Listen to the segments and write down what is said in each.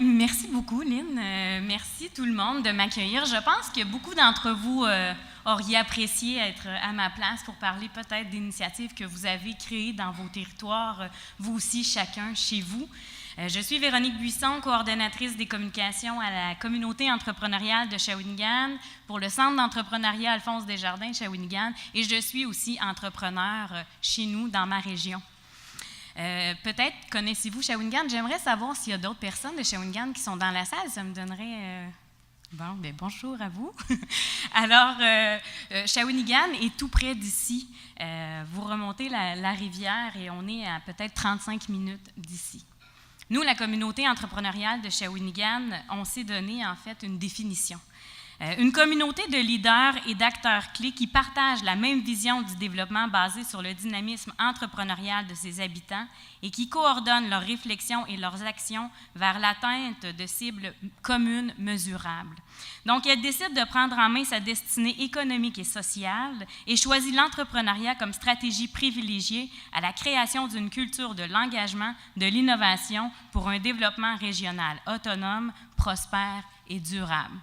Merci beaucoup, Lynn. Merci tout le monde de m'accueillir. Je pense que beaucoup d'entre vous auriez apprécié être à ma place pour parler peut-être d'initiatives que vous avez créées dans vos territoires, vous aussi, chacun, chez vous. Je suis Véronique Buisson, coordonnatrice des communications à la communauté entrepreneuriale de Shawinigan pour le Centre d'entrepreneuriat Alphonse Desjardins Shawinigan et je suis aussi entrepreneur chez nous, dans ma région. Peut-être connaissez-vous Shawinigan? J'aimerais savoir s'il y a d'autres personnes de Shawinigan qui sont dans la salle. Ça me donnerait... bonjour à vous. Alors, Shawinigan est tout près d'ici. Vous remontez la rivière et on est à peut-être 35 minutes d'ici. Nous, la communauté entrepreneuriale de Shawinigan, on s'est donné en fait une définition. Une communauté de leaders et d'acteurs clés qui partagent la même vision du développement basé sur le dynamisme entrepreneurial de ses habitants et qui coordonnent leurs réflexions et leurs actions vers l'atteinte de cibles communes mesurables. Donc, elle décide de prendre en main sa destinée économique et sociale et choisit l'entrepreneuriat comme stratégie privilégiée à la création d'une culture de l'engagement, de l'innovation pour un développement régional autonome, prospère et durable.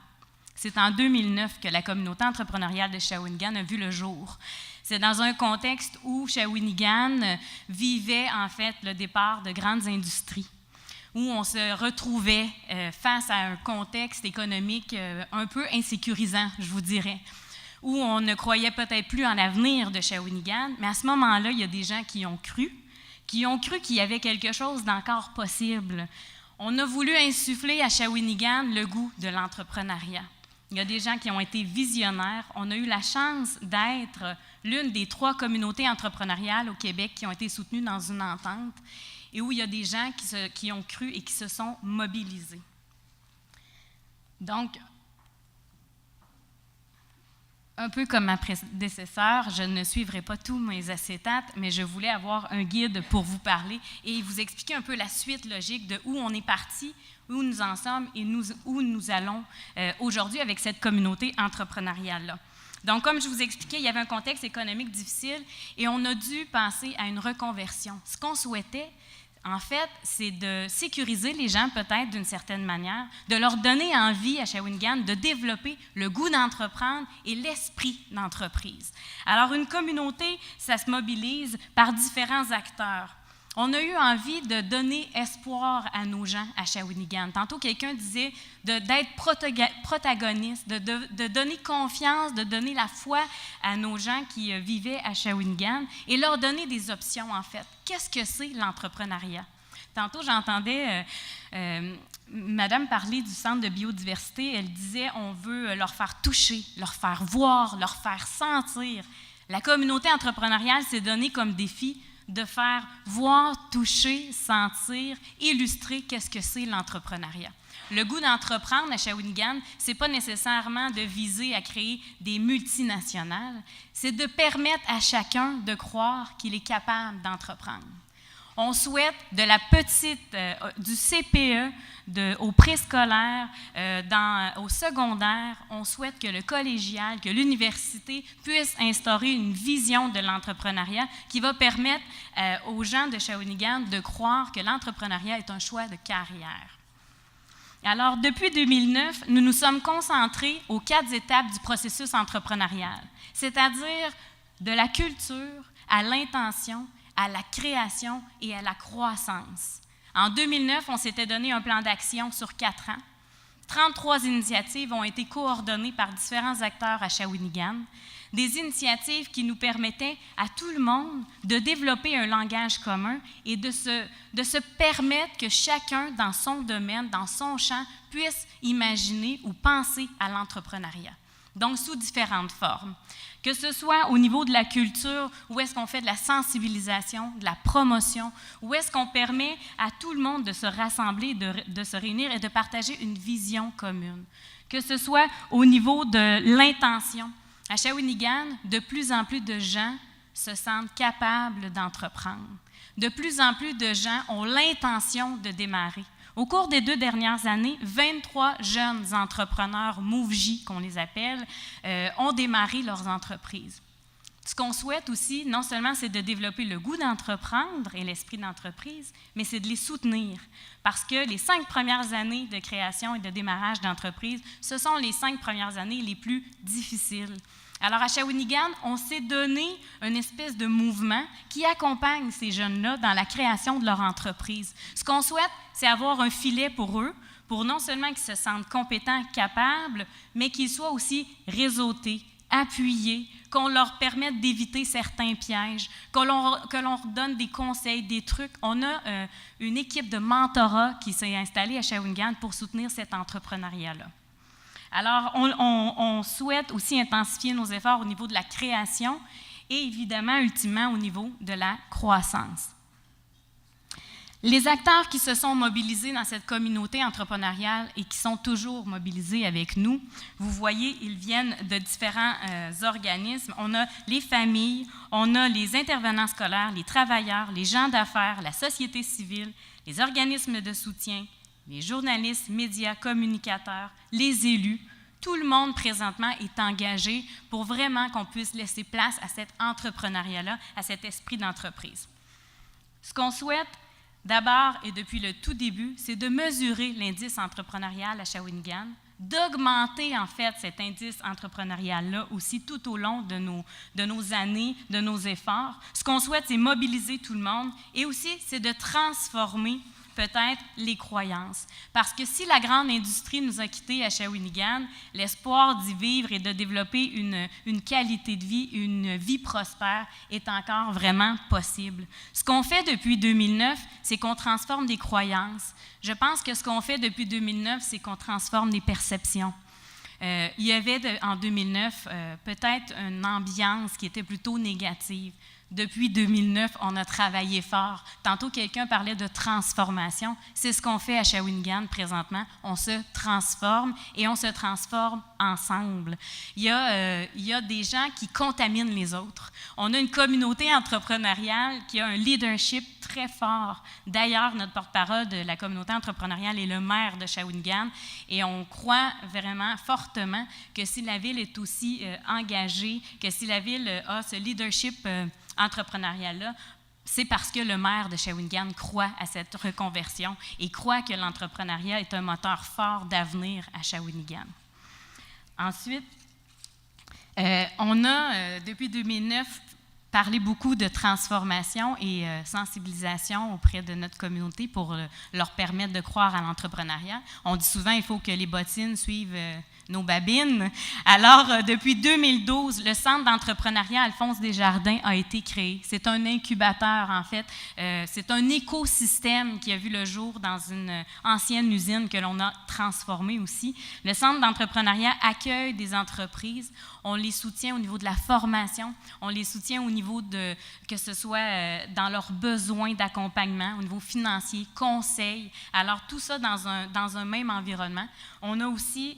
C'est en 2009 que la communauté entrepreneuriale de Shawinigan a vu le jour. C'est dans un contexte où Shawinigan vivait en fait le départ de grandes industries, où on se retrouvait face à un contexte économique un peu insécurisant, je vous dirais, où on ne croyait peut-être plus en l'avenir de Shawinigan, mais à ce moment-là, il y a des gens qui ont cru qu'il y avait quelque chose d'encore possible. On a voulu insuffler à Shawinigan le goût de l'entrepreneuriat. Il y a des gens qui ont été visionnaires. On a eu la chance d'être l'une des 3 communautés entrepreneuriales au Québec qui ont été soutenues dans une entente et où il y a des gens qui ont cru et qui se sont mobilisés. Donc, un peu comme ma prédécesseur, je ne suivrai pas tous mes acétates, mais je voulais avoir un guide pour vous parler et vous expliquer un peu la suite logique de où on est parti, où nous en sommes et où nous allons aujourd'hui avec cette communauté entrepreneuriale-là. Donc, comme je vous expliquais, il y avait un contexte économique difficile et on a dû penser à une reconversion. Ce qu'on souhaitait, en fait, c'est de sécuriser les gens peut-être d'une certaine manière, de leur donner envie à Shawinigan de développer le goût d'entreprendre et l'esprit d'entreprise. Alors, une communauté, ça se mobilise par différents acteurs. On a eu envie de donner espoir à nos gens à Shawinigan. Tantôt, quelqu'un disait d'être protagoniste, de donner confiance, de donner la foi à nos gens qui vivaient à Shawinigan et leur donner des options, en fait. Qu'est-ce que c'est l'entrepreneuriat? Tantôt, j'entendais Madame parler du centre de biodiversité. Elle disait on veut leur faire toucher, leur faire voir, leur faire sentir. La communauté entrepreneuriale s'est donnée comme défi de faire voir, toucher, sentir, illustrer qu'est-ce que c'est l'entrepreneuriat. Le goût d'entreprendre à Shawinigan, ce n'est pas nécessairement de viser à créer des multinationales, c'est de permettre à chacun de croire qu'il est capable d'entreprendre. On souhaite de la petite, du CPE au préscolaire, au secondaire, on souhaite que le collégial, que l'université puisse instaurer une vision de l'entrepreneuriat qui va permettre aux gens de Shawinigan de croire que l'entrepreneuriat est un choix de carrière. Alors, depuis 2009, nous nous sommes concentrés aux 4 étapes du processus entrepreneurial, c'est-à-dire de la culture à l'intention, à la création et à la croissance. En 2009, on s'était donné un plan d'action sur 4 ans. 33 initiatives ont été coordonnées par différents acteurs à Shawinigan, des initiatives qui nous permettaient à tout le monde de développer un langage commun et de se permettre que chacun, dans son domaine, dans son champ, puisse imaginer ou penser à l'entrepreneuriat. Donc, sous différentes formes. Que ce soit au niveau de la culture, où est-ce qu'on fait de la sensibilisation, de la promotion, où est-ce qu'on permet à tout le monde de se rassembler, de se réunir et de partager une vision commune. Que ce soit au niveau de l'intention. À Shawinigan, de plus en plus de gens se sentent capables d'entreprendre. De plus en plus de gens ont l'intention de démarrer. Au cours des 2 dernières années, 23 jeunes entrepreneurs MoveJ, qu'on les appelle, ont démarré leurs entreprises. Ce qu'on souhaite aussi, non seulement c'est de développer le goût d'entreprendre et l'esprit d'entreprise, mais c'est de les soutenir. Parce que les 5 premières années de création et de démarrage d'entreprise, ce sont les 5 premières années les plus difficiles. Alors, à Shawinigan, on s'est donné une espèce de mouvement qui accompagne ces jeunes-là dans la création de leur entreprise. Ce qu'on souhaite, c'est avoir un filet pour eux, pour non seulement qu'ils se sentent compétents, capables, mais qu'ils soient aussi réseautés, appuyés, qu'on leur permette d'éviter certains pièges, que l'on leur donne des conseils, des trucs. On a une équipe de mentorat qui s'est installée à Shawinigan pour soutenir cet entrepreneuriat-là. Alors, on souhaite aussi intensifier nos efforts au niveau de la création et évidemment, ultimement, au niveau de la croissance. Les acteurs qui se sont mobilisés dans cette communauté entrepreneuriale et qui sont toujours mobilisés avec nous, vous voyez, ils viennent de différents organismes. On a les familles, on a les intervenants scolaires, les travailleurs, les gens d'affaires, la société civile, les organismes de soutien, les journalistes, médias, communicateurs, les élus. Tout le monde présentement est engagé pour vraiment qu'on puisse laisser place à cet entrepreneuriat-là, à cet esprit d'entreprise. Ce qu'on souhaite, d'abord et depuis le tout début, c'est de mesurer l'indice entrepreneurial à Shawinigan, d'augmenter en fait cet indice entrepreneurial-là aussi tout au long de nos années, de nos efforts. Ce qu'on souhaite, c'est mobiliser tout le monde et aussi c'est de transformer peut-être les croyances. Parce que si la grande industrie nous a quittés à Shawinigan, l'espoir d'y vivre et de développer une qualité de vie, une vie prospère est encore vraiment possible. Ce qu'on fait depuis 2009, c'est qu'on transforme des croyances. Je pense que ce qu'on fait depuis 2009, c'est qu'on transforme des perceptions. Il y avait en 2009 peut-être une ambiance qui était plutôt négative. Depuis 2009, on a travaillé fort. Tantôt, quelqu'un parlait de transformation. C'est ce qu'on fait à Shawinigan présentement. On se transforme et on se transforme ensemble. Il y a des gens qui contaminent les autres. On a une communauté entrepreneuriale qui a un leadership très fort. D'ailleurs, notre porte-parole de la communauté entrepreneuriale est le maire de Shawinigan et on croit vraiment fortement que si la ville est aussi engagée, que si la ville a ce leadership entrepreneurial-là, c'est parce que le maire de Shawinigan croit à cette reconversion et croit que l'entrepreneuriat est un moteur fort d'avenir à Shawinigan. Ensuite, on a, depuis 2009, parlé beaucoup de transformation et sensibilisation auprès de notre communauté pour leur permettre de croire à l'entrepreneuriat. On dit souvent qu'il faut que les bottines suivent nos babines. Alors, depuis 2012, le Centre d'entrepreneuriat Alphonse Desjardins a été créé. C'est un incubateur, en fait. C'est un écosystème qui a vu le jour dans une ancienne usine que l'on a transformée aussi. Le Centre d'entrepreneuriat accueille des entreprises. On les soutient au niveau de la formation. On les soutient au niveau de, que ce soit dans leurs besoins d'accompagnement, au niveau financier, conseil. Alors, tout ça dans un même environnement. On a aussi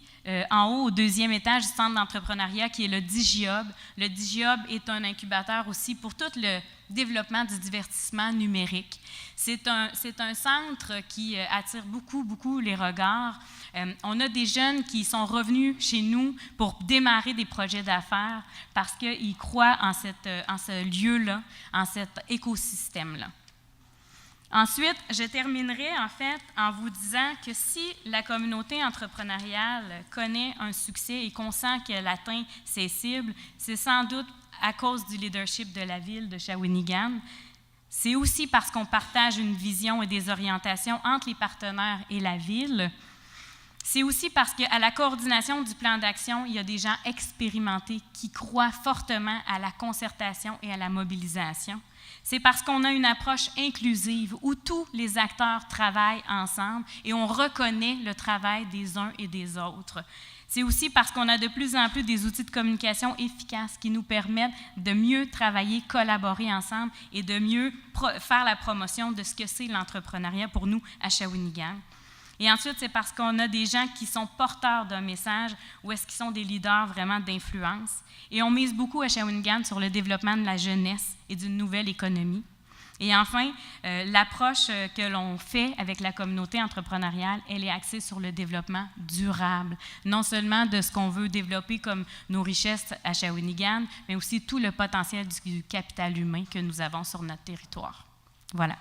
en haut, au 2e étage du centre d'entrepreneuriat, qui est le DigiHub. Le DigiHub est un incubateur aussi pour tout le développement du divertissement numérique. C'est un centre qui attire beaucoup les regards. On a des jeunes qui sont revenus chez nous pour démarrer des projets d'affaires parce qu'ils croient en ce lieu-là, en cet écosystème-là. Ensuite, je terminerai en fait en vous disant que si la communauté entrepreneuriale connaît un succès et qu'on sent qu'elle atteint ses cibles, c'est sans doute à cause du leadership de la ville de Shawinigan. C'est aussi parce qu'on partage une vision et des orientations entre les partenaires et la ville. C'est aussi parce qu'à la coordination du plan d'action, il y a des gens expérimentés qui croient fortement à la concertation et à la mobilisation. C'est parce qu'on a une approche inclusive où tous les acteurs travaillent ensemble et on reconnaît le travail des uns et des autres. C'est aussi parce qu'on a de plus en plus des outils de communication efficaces qui nous permettent de mieux travailler, collaborer ensemble et de mieux faire la promotion de ce que c'est l'entrepreneuriat pour nous à Shawinigan. Et ensuite, c'est parce qu'on a des gens qui sont porteurs d'un message ou est-ce qu'ils sont des leaders vraiment d'influence. Et on mise beaucoup à Shawinigan sur le développement de la jeunesse et d'une nouvelle économie. Et enfin, l'approche que l'on fait avec la communauté entrepreneuriale, elle est axée sur le développement durable, non seulement de ce qu'on veut développer comme nos richesses à Shawinigan, mais aussi tout le potentiel du capital humain que nous avons sur notre territoire. Voilà.